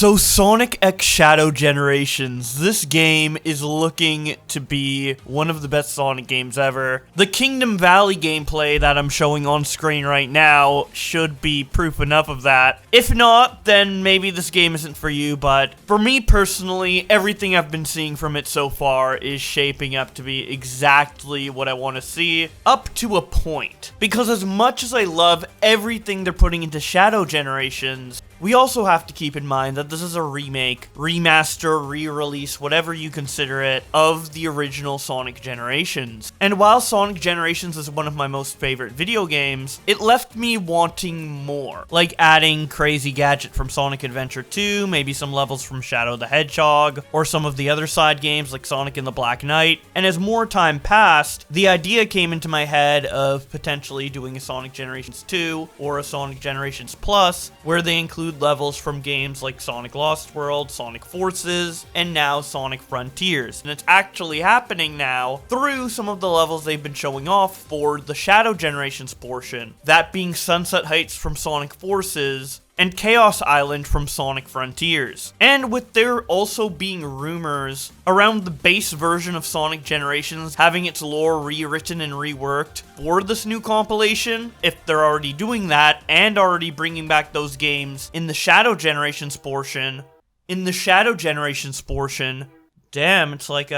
So Sonic X Shadow Generations, this game is looking to be one of the best Sonic games ever. The Kingdom Valley gameplay that I'm showing on screen right now should be proof enough of that. If not, then maybe this game isn't for you, but for me personally, everything I've been seeing from it so far is shaping up to be exactly what I want to see, up to a point. Because as much as I love everything they're putting into Shadow Generations, we also have to keep in mind that this is a remake, remaster, re-release, whatever you consider it, of the original Sonic Generations. And while Sonic Generations is one of my most favorite video games, it left me wanting more. Like adding Crazy Gadget from Sonic Adventure 2, maybe some levels from Shadow the Hedgehog, or some of the other side games like Sonic and the Black Knight. And as more time passed, the idea came into my head of potentially doing a Sonic Generations 2 or a Sonic Generations Plus, where they include levels from games like Sonic Lost World, Sonic Forces, and now Sonic Frontiers. And it's actually happening now through some of the levels they've been showing off for the Shadow Generations portion, that being Sunset Heights from Sonic Forces, and Chaos Island from Sonic Frontiers. And with there also being rumors around the base version of Sonic Generations having its lore rewritten and reworked for this new compilation, if they're already doing that and already bringing back those games in the Shadow Generations portion, damn, it's like,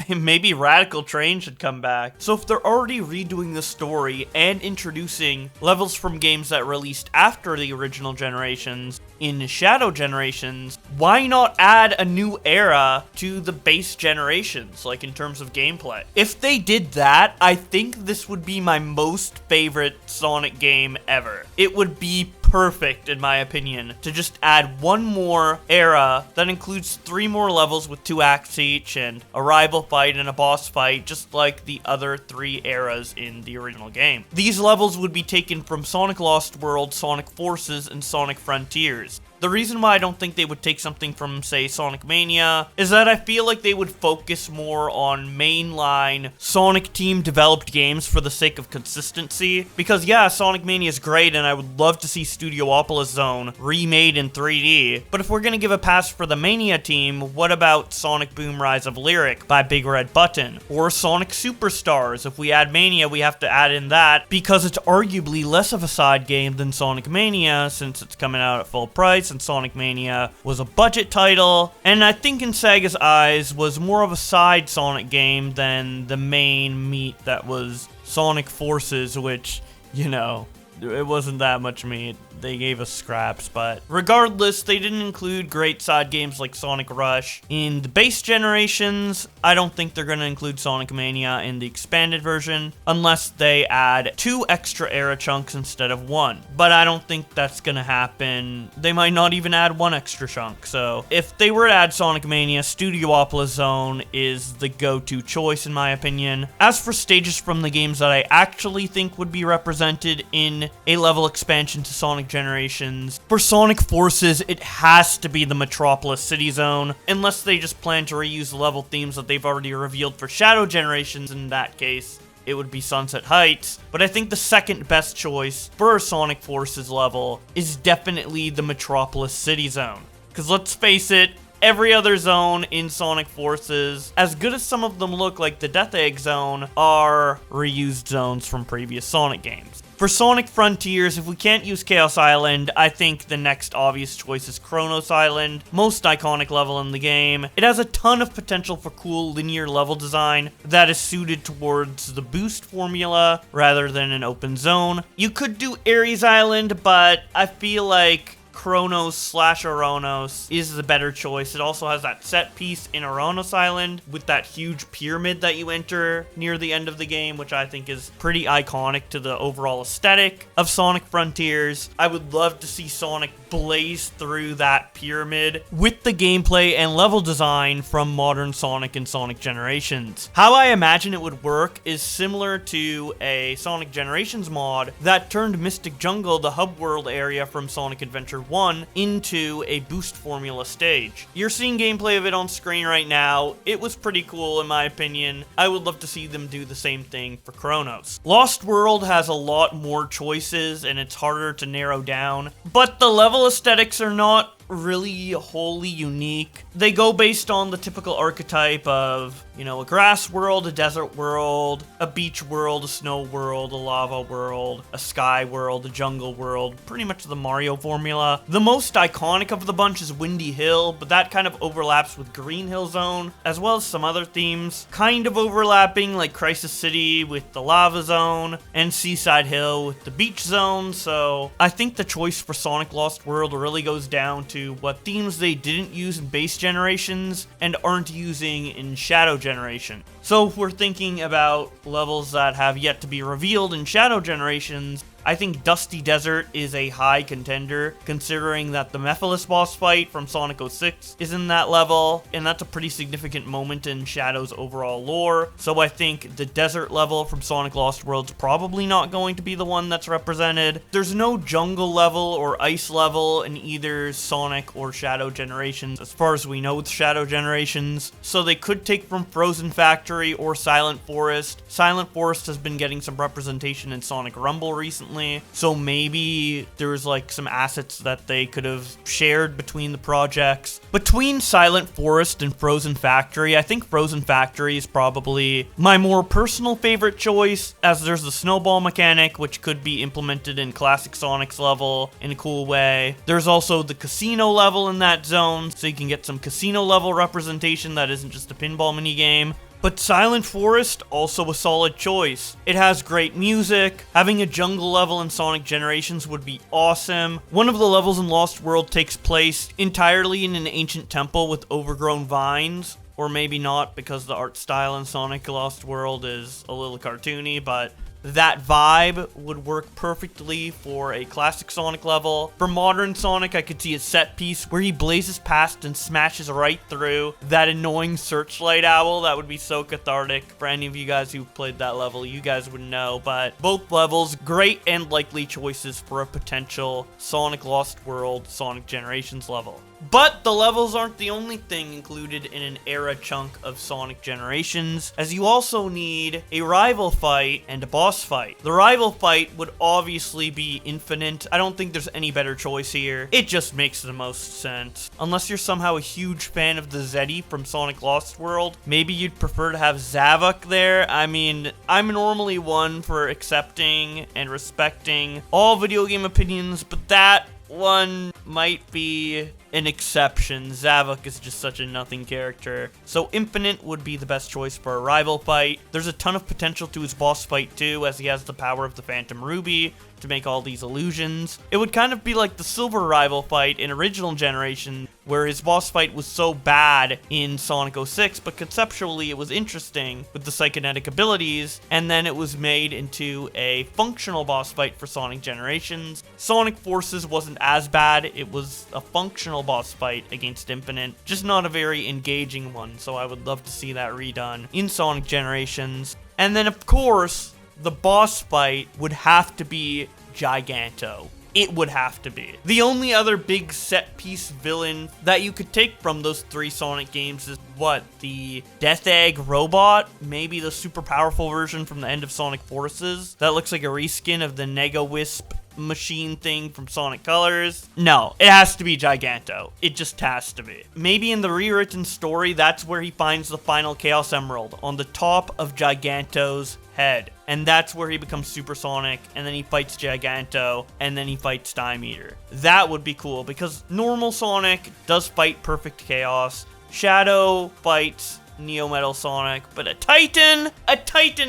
maybe Radical Train should come back. So if they're already redoing the story and introducing levels from games that released after the original generations in Shadow Generations, why not add a new era to the base generations, like in terms of gameplay? If they did that, I think this would be my most favorite Sonic game ever. It would be perfect, in my opinion, to just add one more era that includes 3 more levels with 2 acts each and a rival fight and a boss fight, just like the other 3 eras in the original game. These levels would be taken from Sonic Lost World, Sonic Forces, and Sonic Frontiers. The reason why I don't think they would take something from, say, Sonic Mania is that I feel like they would focus more on mainline Sonic Team developed games for the sake of consistency. Because yeah, Sonic Mania is great and I would love to see Studiopolis Zone remade in 3D. But if we're gonna give a pass for the Mania team, what about Sonic Boom Rise of Lyric by Big Red Button? Or Sonic Superstars? If we add Mania, we have to add in that because it's arguably less of a side game than Sonic Mania since it's coming out at full price. And Sonic Mania was a budget title, and I think in Sega's eyes was more of a side Sonic game than the main meat that was Sonic Forces, which, you know, it wasn't that much meat. They gave us scraps, but regardless, they didn't include great side games like Sonic Rush. In the base generations, I don't think they're going to include Sonic Mania in the expanded version, unless they add 2 extra era chunks instead of 1. But I don't think that's going to happen. They might not even add 1 extra chunk, so if they were to add Sonic Mania, Studiopolis Zone is the go-to choice in my opinion. As for stages from the games that I actually think would be represented in a level expansion to Sonic Generations, for Sonic Forces, it has to be the Metropolis City Zone, unless they just plan to reuse the level themes that they've already revealed for Shadow Generations. In that case, it would be Sunset Heights. But I think the second best choice for a Sonic Forces level is definitely the Metropolis City Zone. Because let's face it, every other zone in Sonic Forces, as good as some of them look like the Death Egg Zone, are reused zones from previous Sonic games. For Sonic Frontiers, if we can't use Chaos Island, I think the next obvious choice is Kronos Island, most iconic level in the game. It has a ton of potential for cool linear level design that is suited towards the boost formula rather than an open zone. You could do Ares Island, but I feel like Kronos/Aronos is the better choice. It also has that set piece in Aronos Island with that huge pyramid that you enter near the end of the game, which I think is pretty iconic to the overall aesthetic of Sonic Frontiers. I would love to see Sonic blaze through that pyramid with the gameplay and level design from modern Sonic and Sonic Generations. How I imagine it would work is similar to a Sonic Generations mod that turned Mystic Jungle, the hub world area from Sonic Adventure 1, into a boost formula stage. You're seeing gameplay of it on screen right now. It was pretty cool in my opinion. I would love to see them do the same thing for Kronos. Lost World has a lot more choices and it's harder to narrow down, but the level aesthetics are not really wholly unique. They go based on the typical archetype of, you know, a grass world, a desert world, a beach world, a snow world, a lava world, a sky world, a jungle world, pretty much the Mario formula. The most iconic of the bunch is Windy Hill, but that kind of overlaps with Green Hill Zone, as well as some other themes, kind of overlapping, like Crisis City with the lava zone, and Seaside Hill with the beach zone. So I think the choice for Sonic Lost World really goes down to what themes they didn't use in base generations and aren't using in Shadow Generation. So if we're thinking about levels that have yet to be revealed in Shadow Generations, I think Dusty Desert is a high contender, considering that the Mephiles boss fight from Sonic 06 is in that level, and that's a pretty significant moment in Shadow's overall lore. So I think the desert level from Sonic Lost World's probably not going to be the one that's represented. There's no jungle level or ice level in either Sonic or Shadow Generations, as far as we know with Shadow Generations, so they could take from Frozen Factory or Silent Forest. Silent Forest has been getting some representation in Sonic Rumble recently, so maybe there's like some assets that they could have shared between the projects. Between Silent Forest and Frozen Factory, I think Frozen Factory is probably my more personal favorite choice, as there's the snowball mechanic, which could be implemented in Classic Sonic's level in a cool way. There's also the casino level in that zone, so you can get some casino level representation that isn't just a pinball minigame. But Silent Forest, also a solid choice. It has great music. Having a jungle level in Sonic Generations would be awesome. One of the levels in Lost World takes place entirely in an ancient temple with overgrown vines. Or maybe not, because the art style in Sonic Lost World is a little cartoony, but that vibe would work perfectly for a classic Sonic level. For modern Sonic, I could see a set piece where he blazes past and smashes right through that annoying searchlight owl. That would be so cathartic. For any of you guys who played that level, you guys would know. But both levels, great and likely choices for a potential Sonic Lost World, Sonic Generations level. But the levels aren't the only thing included in an era chunk of Sonic Generations, as you also need a rival fight and a boss fight. The rival fight would obviously be Infinite. I don't think there's any better choice here. It just makes the most sense. Unless you're somehow a huge fan of the Zeddy from Sonic Lost World, maybe you'd prefer to have Zavok there. I mean, I'm normally one for accepting and respecting all video game opinions, but that one might be an exception. Zavok is just such a nothing character. So Infinite would be the best choice for a rival fight. There's a ton of potential to his boss fight too, as he has the power of the Phantom Ruby to make all these illusions. It would kind of be like the Silver rival fight in original generation, where his boss fight was so bad in Sonic 06, but conceptually it was interesting with the psychonetic abilities, and then it was made into a functional boss fight for Sonic Generations. Sonic Forces wasn't as bad, it was a functional boss fight against Infinite, just not a very engaging one, so I would love to see that redone in Sonic Generations. And then of course, the boss fight would have to be Giganto. It would have to be. The only other big set-piece villain that you could take from those three Sonic games is what? The Death Egg robot? Maybe the super powerful version from the end of Sonic Forces? That looks like a reskin of the Nega-Wisp machine thing from Sonic Colors. No, it has to be Giganto. It just has to be. Maybe in the rewritten story, that's where he finds the final Chaos Emerald, on the top of Giganto's head. And that's where he becomes Supersonic, and then he fights Giganto, and then he fights Time Eater. That would be cool, because normal Sonic does fight Perfect Chaos. Shadow fights Neo Metal Sonic, but a Titan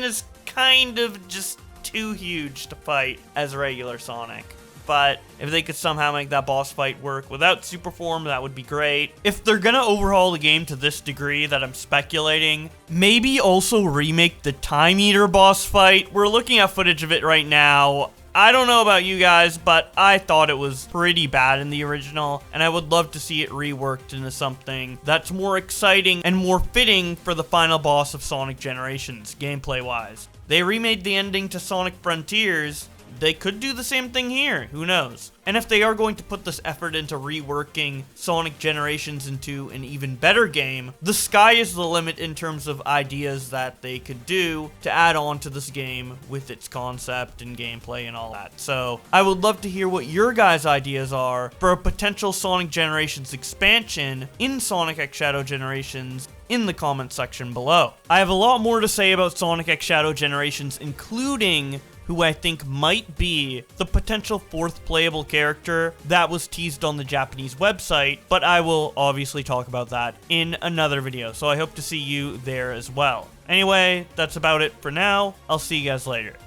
is kind of just too huge to fight as regular Sonic. But if they could somehow make that boss fight work without super form, that would be great. If they're gonna overhaul the game to this degree that I'm speculating, maybe also remake the Time Eater boss fight. We're looking at footage of it right now. I don't know about you guys, but I thought it was pretty bad in the original, and I would love to see it reworked into something that's more exciting and more fitting for the final boss of Sonic Generations, gameplay-wise. They remade the ending to Sonic Frontiers, they could do the same thing here. Who knows? And if they are going to put this effort into reworking Sonic Generations into an even better game, the sky is the limit in terms of ideas that they could do to add on to this game with its concept and gameplay and all that. So I would love to hear what your guys' ideas are for a potential Sonic Generations expansion in Sonic X Shadow Generations in the comment section below. I have a lot more to say about Sonic X Shadow Generations, including who I think might be the potential fourth playable character that was teased on the Japanese website, but I will obviously talk about that in another video, so I hope to see you there as well. Anyway, that's about it for now. I'll see you guys later.